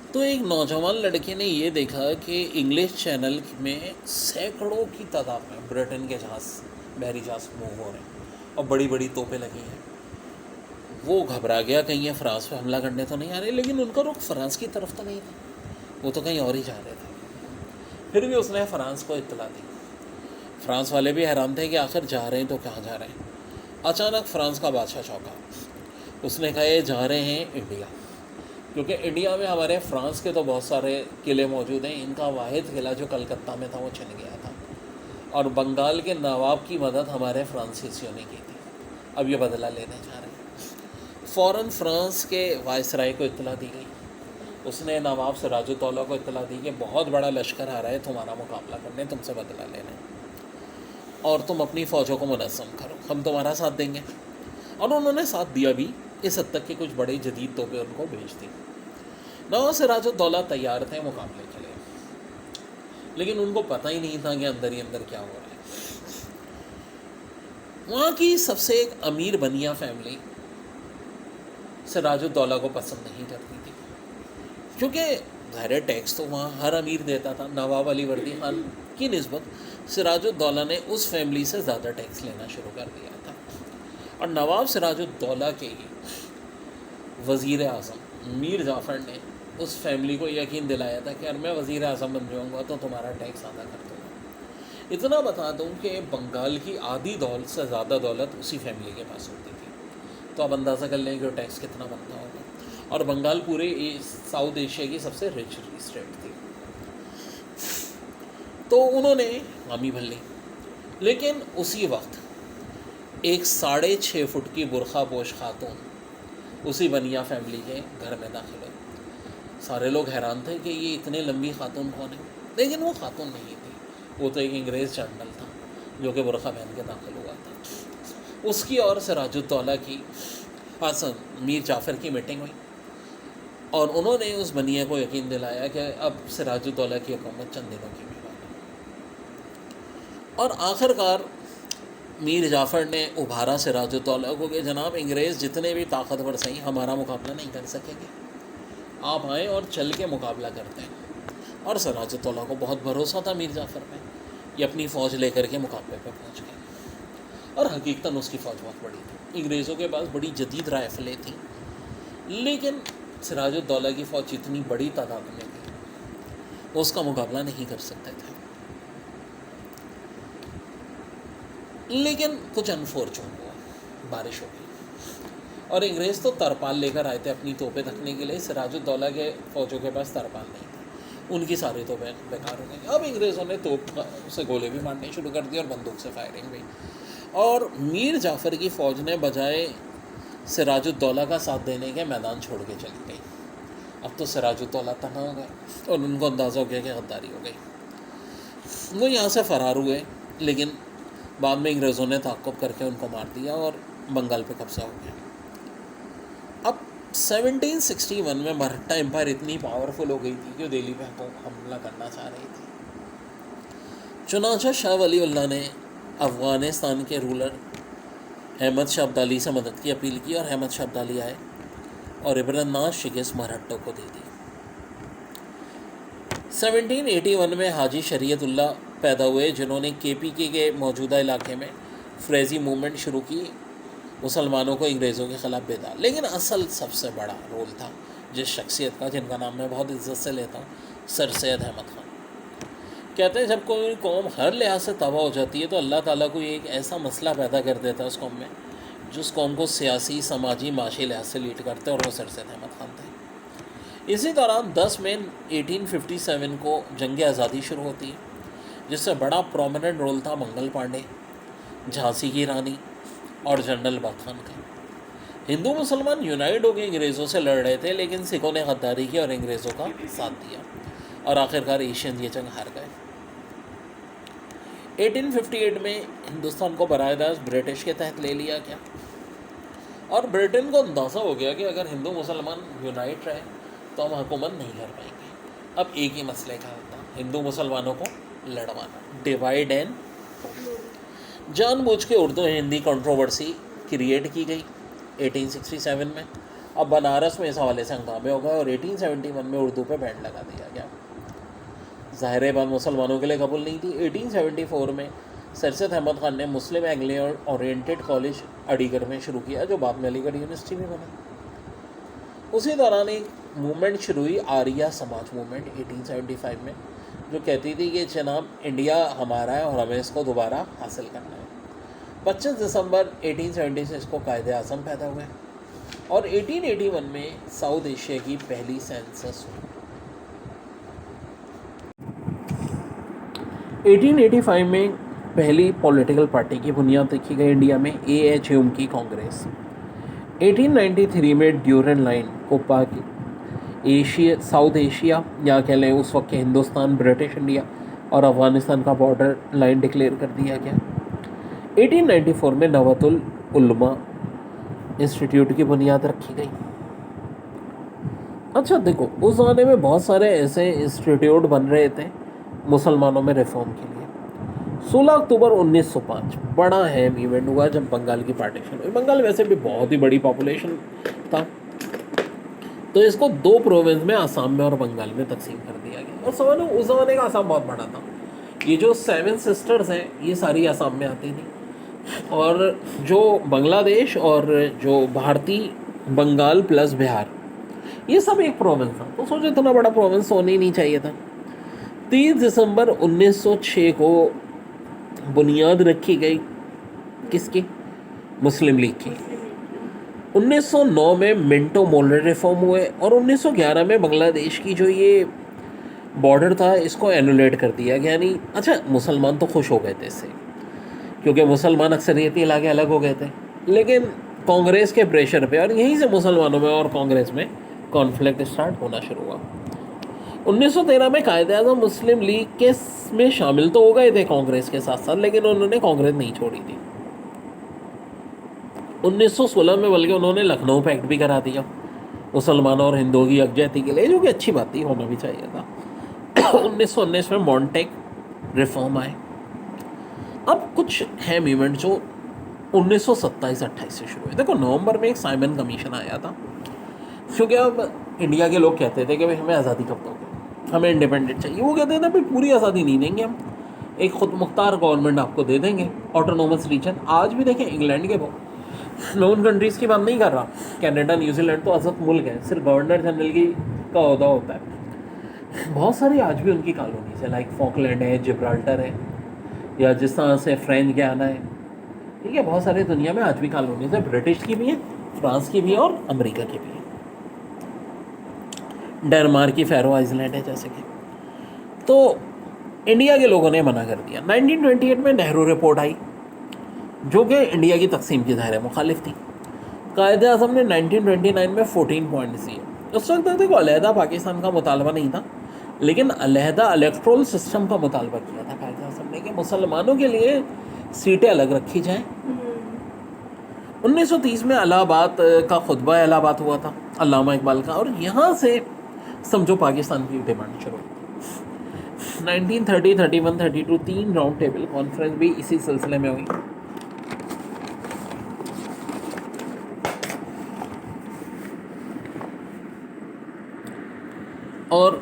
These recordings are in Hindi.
तो एक नौजवान लड़के ने ये देखा कि इंग्लिश चैनल में सैकड़ों की तादाद में ब्रिटेन के जहाज़, बहरी जहाज़ मूव हो रहे हैं और बड़ी बड़ी तोपें लगी हैं। वो घबरा गया, कहीं ये फ्रांस पे हमला करने तो नहीं आ रहे, लेकिन उनका रुख फ्रांस की तरफ तो नहीं था, वो तो कहीं और ही जा रहे थे। फिर भी उसने फ्रांस को इत्तला दी। फ्रांस वाले भी हैरान थे कि आखिर जा रहे हैं तो कहाँ जा रहे हैं। अचानक फ्रांस का बादशाह चौंका। उसने कहा ये जा रहे हैं इंडिया, क्योंकि इंडिया में हमारे फ्रांस के तो बहुत सारे किले मौजूद हैं। इनका वाहिद किला जो कलकत्ता में था वो छिन गया था, और बंगाल के नवाब की मदद हमारे फ्रांसीसियों ने की थी। अब ये बदला लेने जा रहे हैं। फ़ौरन फ्रांस के वायसराय को इत्तला दी गई। उसने नवाब सिराजुद्दौला को इत्तला दी कि बहुत बड़ा लश्कर आ रहा है तुम्हारा मुकाबला करने, तुमसे बदला लेने, और तुम अपनी फ़ौजों को मुनज़्ज़म करो, हम तुम्हारा साथ देंगे। और उन्होंने साथ दिया भी। इस हद तक कि कुछ बड़े जदीद तोपें उनको भेज दी। नवाब सिराजुद्दौला तैयार थे मुकाबले के लिए, लेकिन उनको पता ही नहीं था कि अंदर ही अंदर क्या हो रहा है। वहाँ की सबसे एक अमीर बनिया फैमिली सिराजुद्दौला को पसंद नहीं करती थी, क्योंकि ज़ाहिर टैक्स तो वहाँ हर अमीर देता था। नवाब अली वर्दी खान की निस्बत सिराजुद्दौला ने उस फैमिली से ज़्यादा टैक्स लेना शुरू कर दिया था। और नवाब सिराजुद्दौला के वज़ीर आज़म मीर जाफ़र ने उस फैमिली को यकीन दिलाया था कि अगर मैं वज़ीर आज़म बन जाऊँगा तो तुम्हारा टैक्स अदा कर दूँगा। इतना बता दूँ कि बंगाल की आधी दौलत से ज़्यादा दौलत उसी फैमिली के पास होती थी। तो आप अंदाज़ा कर लें कि टैक्स कितना बनता होगा। और बंगाल पूरे साउथ एशिया की सबसे रिच स्टेट थी। तो उन्होंने हामी भर ली। लेकिन उसी वक्त एक 6.5 फुट की बुरखा पोश खातून उसी बनिया फैमिली के घर में दाखिल हुई। सारे लोग हैरान थे कि ये इतने लंबी खातून कौन है, लेकिन वो खातून नहीं थी, वो तो एक अंग्रेज़ जनरल था जो कि बुरखा पहन के दाखिल हुआ था। उसकी और सिराजुद्दौला की मीर जाफ़र की मीटिंग हुई, और उन्होंने उस बनिया को यकीन दिलाया कि अब सिराजुद्दौला की हुकूमत चंद दिनों की भी बात है। और आखिरकार मीर जाफ़र ने उभारा सिराजुद्दौला को कि जनाब अंग्रेज़ जितने भी ताकतवर सही हमारा मुकाबला नहीं कर सकेंगे, आप आएँ और चल के मुकाबला करते हैं। और सिराजुद्दौला को बहुत भरोसा था मीर जाफ़र पे, ये अपनी फ़ौज लेकर के मुकाबले पे पहुंच गए। और हकीकतन उसकी फ़ौज बहुत बड़ी थी, अंग्रेज़ों के पास बड़ी जदीद राइफ़लें थीं, लेकिन सिराजुद्दौला की फ़ौज जितनी बड़ी तादाद में थी वो उसका मुकाबला नहीं कर सकते थे। लेकिन कुछ अनफॉर्चून हुआ, बारिश हो गई और अंग्रेज़ तो तरपाल लेकर आए थे अपनी तोपें रखने के लिए। सिराजुद्दौला के फ़ौजों के पास तरपाल नहीं था, उनकी सारी तोपें बेकार हो गई। अब अंग्रेज़ों ने तोप से गोले भी मारने शुरू कर दिए और बंदूक से फायरिंग भी। और मीर जाफ़र की फ़ौज ने बजाय सिराजुद्दौला का साथ देने के मैदान छोड़ के चली गई। अब तो सिराजुद्दौला तना हो गए और उनको अंदाज़ा हो गया कि गद्दारी हो गई। वो यहाँ से फ़रार हुए, लेकिन बाद में अंग्रेज़ों ने ताक़ुब करके उनको मार दिया और बंगाल पे कब्ज़ा हो गया। अब 1761 में मराठा एम्पायर इतनी पावरफुल हो गई थी कि दिल्ली पे हमला करना चाह रही थी। चुनांचे शाह वलीउल्लाह ने अफ़गानिस्तान के रूलर अहमद शाह अब्दाली से मदद की अपील की, और अहमद शाह अब्दाली आए और इबरतनाक शिकस्त मराठों को दे दी। 1781 में हाजी शरीयतुल्लाह पैदा हुए, जिन्होंने केपीके के मौजूदा इलाके में फ्रेज़ी मूवमेंट शुरू की, मुसलमानों को अंग्रेज़ों के ख़िलाफ़ बेदार। लेकिन असल सबसे बड़ा रोल था जिस शख्सियत का, जिनका नाम मैं बहुत इज़्ज़त से लेता हूँ, सर सैयद अहमद ख़ान। कहते हैं जब कोई कौम हर लिहाज से तबाह हो जाती है तो अल्लाह ताला कोई एक ऐसा मसला पैदा कर देता है उस कौम में, जिस कौम को सियासी, समाजी, माशी लिहाज से लीड करते हैं, और वो सर सैयद अहमद ख़ान थे। इसी दौरान 10 मई 1857 को जंग आज़ादी शुरू होती है, जिससे बड़ा प्रोमिनेंट रोल था मंगल पांडे, झांसी की रानी और जनरल बख्त खान का। हिंदू मुसलमान यूनाइट होकर अंग्रेज़ों से लड़ रहे थे, लेकिन सिखों ने गद्दारी की और अंग्रेज़ों का साथ दिया, और आखिरकार एशियन ये जंग हार गए। 1858 में हिंदुस्तान को बराह-ए-रास्त ब्रिटिश के तहत ले लिया गया, और ब्रिटेन को अंदाज़ा हो गया कि अगर हिंदू मुसलमान यूनाइट रहे तो हम हुकूमत नहीं कर पाएंगे। अब एक ही मसले का होता, हिंदू मुसलमानों को लड़वाना, डिवाइड एंड रूल। जानबूझ के उर्दू हिंदी कंट्रोवर्सी क्रिएट की गई 1867 में, अब बनारस में इस हवाले से हंगामे हो गए और 1871 में उर्दू पे बैन लगा दिया गया। ज़ाहिर बात मुसलमानों के लिए कबूल नहीं थी। 1874 में सरसद अहमद खान ने मुस्लिम एंग्लियन ओरिएंटेड कॉलेज अलीगढ़ में शुरू किया, जो बाद में अलीगढ़ यूनिवर्सिटी में बना। उसी दौरान एक मूवमेंट शुरू हुई, आर्या समाज मूवमेंट 1875 में, जो कहती थी कि जनाब इंडिया हमारा है और हमें इसको दोबारा हासिल करना है। 25 दिसंबर 1876 को कायदे आज़म पैदा हुए और 1881 में साउथ एशिया की पहली सेंसस हुई। 1885 में पहली पॉलिटिकल पार्टी की बुनियाद रखी गई इंडिया में, AHUM की कांग्रेस। 1893 में ड्यूरन लाइन को पाक एशिया, साउथ एशिया या कह लें उस वक्त के हिंदुस्तान, ब्रिटिश इंडिया और अफ़गानिस्तान का बॉर्डर लाइन डिक्लेयर कर दिया गया। 1894 में नवातुल उलमा इंस्टीट्यूट की बुनियाद रखी गई। अच्छा देखो, उस ज़माने में बहुत सारे ऐसे इंस्टीट्यूट बन रहे थे मुसलमानों में रिफॉर्म के लिए। 16 अक्टूबर 1905 बड़ा अहम इवेंट हुआ जब बंगाल की पार्टीशन हुई। बंगाल वैसे भी बहुत ही बड़ी पॉपुलेशन था, तो इसको दो प्रोविंस में, आसाम में और बंगाल में तकसीम कर दिया गया। और समझ लो उस ज़माने का आसाम बहुत बड़ा था। ये जो 7 सिस्टर्स हैं ये सारी आसाम में आती थी, और जो बांग्लादेश और जो भारतीय बंगाल प्लस बिहार, ये सब एक प्रोविंस था। तो सोचो इतना बड़ा प्रोविंस होना ही नहीं चाहिए था। 30 दिसंबर 1906 को बुनियाद रखी गई किसकी? मुस्लिम लीग की। 1909 में मिंटो मोलर रिफॉर्म हुए और 1911 में बांग्लादेश की जो ये बॉर्डर था इसको एनुलेट कर दिया गया। यानी अच्छा, मुसलमान तो खुश हो गए थे इससे, क्योंकि मुसलमान अक्सरियती इलाके अलग हो गए थे, लेकिन कांग्रेस के प्रेशर पे और यहीं से मुसलमानों में और कांग्रेस में कॉन्फ्लिक्ट स्टार्ट होना शुरू हुआ। 1913 में कायदे आज़म मुस्लिम लीग के में शामिल तो हो गए थे कांग्रेस के साथ साथ, लेकिन उन्होंने कांग्रेस नहीं छोड़ी थी। 1916 में बल्कि उन्होंने लखनऊ पैक्ट भी करा दिया मुसलमानों और हिंदुओं की यकजहती के लिए, जो कि अच्छी बात थी, होना भी चाहिए था। 1919 में मॉन्टेक रिफॉर्म आए। अब कुछ हैम इवेंट जो 1927-28 से शुरू हुए। देखो, नवंबर में एक साइमन कमीशन आया था, क्योंकि अब इंडिया के लोग कहते थे कि भाई हमें आज़ादी कब दोगे, हमें इंडिपेंडेंट चाहिए। वो कहते थे भाई पूरी आज़ादी नहीं देंगे हम, एक खुद मुख्तार गवर्नमेंट आपको दे देंगे, ऑटोनोमस रीजन। आज भी देखें इंग्लैंड के वो, मैं उन कंट्रीज़ की बात नहीं कर रहा, कनाडा न्यूजीलैंड तो आज़ाद मुल्क है, सिर्फ गवर्नर जनरल की का ओहदा होता है। बहुत सारी आज भी उनकी कॉलोनीज है, लाइक फॉकलैंड है, जिब्राल्टर है, या जिस तरह से फ्रेंच गयाना है, ठीक है। बहुत सारी दुनिया में आज भी कॉलोनीज है, ब्रिटिश की भी है, फ्रांस की भी है और अमेरिका की भी है। डेनमार्क की फैरो आइलैंड है जैसे कि। तो इंडिया के लोगों ने मना कर दिया। 1928 में नेहरू रिपोर्ट आई, जो कि इंडिया की तकसीम की दायरे मुखालिफ थी। कायदे आज़म ने 1929 में 14 पॉइंट्स दिए। उस वक्त देखो अलहदा पाकिस्तान का मुतालबा नहीं था, लेकिन अलहदा इलेक्ट्रोल सिस्टम का मुतालबा किया था कायदे आज़म ने कि मुसलमानों के लिए सीटें अलग रखी जाएँ। 1930 में इलाहाबाद का खुतबा इलाहाबाद हुआ था अल्लामा इकबाल का, और यहाँ से समझो पाकिस्तान की डिमांड शुरू हुई। 1930, 31, 32 3 राउंड टेबल कॉन्फ्रेंस भी इसी सिलसिले में हुई। और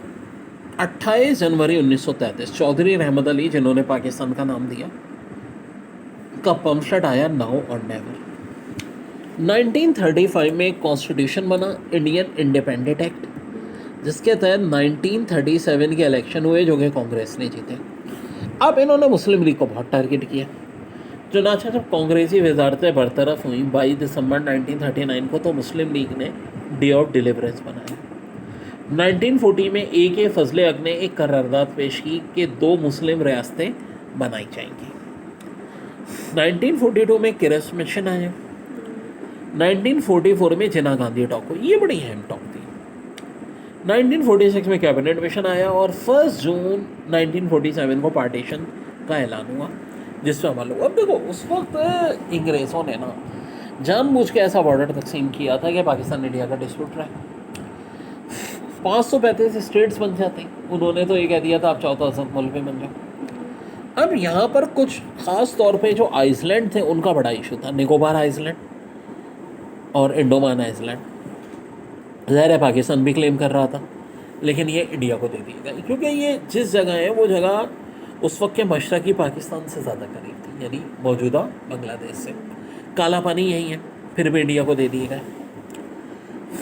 28 जनवरी 1933 चौधरी रहमत अली, जिन्होंने पाकिस्तान का नाम दिया, का पम्पशट आया नाउ और नेवर। 1935 में कॉन्स्टिट्यूशन बना, इंडियन इंडिपेंडेंट एक्ट, जिसके तहत 1937 के इलेक्शन हुए जो कि कांग्रेस ने जीते। अब इन्होंने मुस्लिम लीग को बहुत टारगेट किया। चुनाचा जब कांग्रेसी वजारतें बरतरफ हुई 22 दिसंबर 1939 को, तो मुस्लिम लीग ने डे ऑफ डिलीवरेंस बनाया। 1940 में AK फजले हक ने एक करारदाद पेश की कि 2 मुस्लिम रियासतें बनाई जाएंगी। 1942 में किरस मिशन आया। 1944 में जिन्ना गांधी टॉक हुई, ये बड़ी अहम टॉक थी। 1946 में कैबिनेट मिशन आया और 1 जून 1947 को पार्टीशन का ऐलान हुआ, जिसमें अमल हुआ। अब देखो, उस वक्त अंग्रेज़ों ने ना जानबूझ के ऐसा बॉर्डर तकसीम किया था कि पाकिस्तान इंडिया का डिस्प्यूट रहा। 535 स्टेट्स बन जाते, उन्होंने तो ये कह दिया था आप चाहो तो आज़ाद मुल्क में बन जाओ। अब यहाँ पर कुछ ख़ास तौर पे जो आइसलैंड थे उनका बड़ा इशू था, निकोबार आइसलैंड और इंडोमान आइसलैंड। ज़ाहिर है पाकिस्तान भी क्लेम कर रहा था, लेकिन ये इंडिया को दे दिया गया क्योंकि ये जिस जगह है वो जगह उस वक्त के मशरक़ी पाकिस्तान से ज़्यादा करीब थी, यानी मौजूदा बांग्लादेश से। काला पानी यही है, फिर भी इंडिया को दे दिए गए।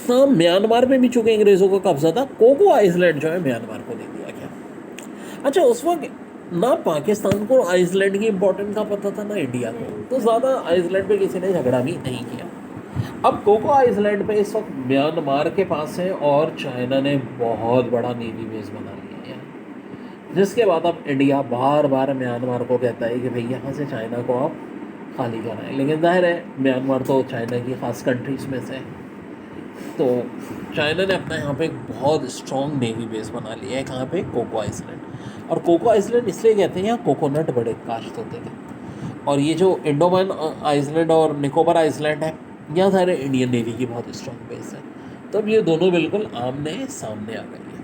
हाँ, म्यांमार में भी चूँकि अंग्रेज़ों का कब्जा था, कोको आइसलैंड जो है म्यांमार को दे दिया गया। अच्छा, उस वक्त ना पाकिस्तान को आइसलैंड की इम्पोर्टेंस का पता था ना इंडिया को, तो ज़्यादा आइसलैंड पे किसी ने झगड़ा भी नहीं किया। अब कोको आइसलैंड पे इस वक्त म्यांमार के पास है और चाइना ने बहुत बड़ा नेवी बेस बना लिया है, जिसके बाद अब इंडिया बार बार म्यांमार को कहता है कि भाई यहाँ से चाइना को आप खाली कराएं, लेकिन जाहिर है म्यांमार तो चाइना की ख़ास कंट्रीज़ में से है। तो चाइना ने अपना यहाँ पे एक बहुत स्ट्रॉन्ग नेवी बेस बना लिया है, कहाँ पे, कोको आइसलैंड। और कोको आइसलैंड इसलिए कहते हैं यहाँ कोकोनट बड़े काश्त होते थे। और ये जो इंडोमान आइसलैंड और निकोबार आइसलैंड है, यहाँ सारे इंडियन नेवी की बहुत स्ट्रॉन्ग बेस है। तब ये दोनों बिल्कुल आमने सामने आ गई है।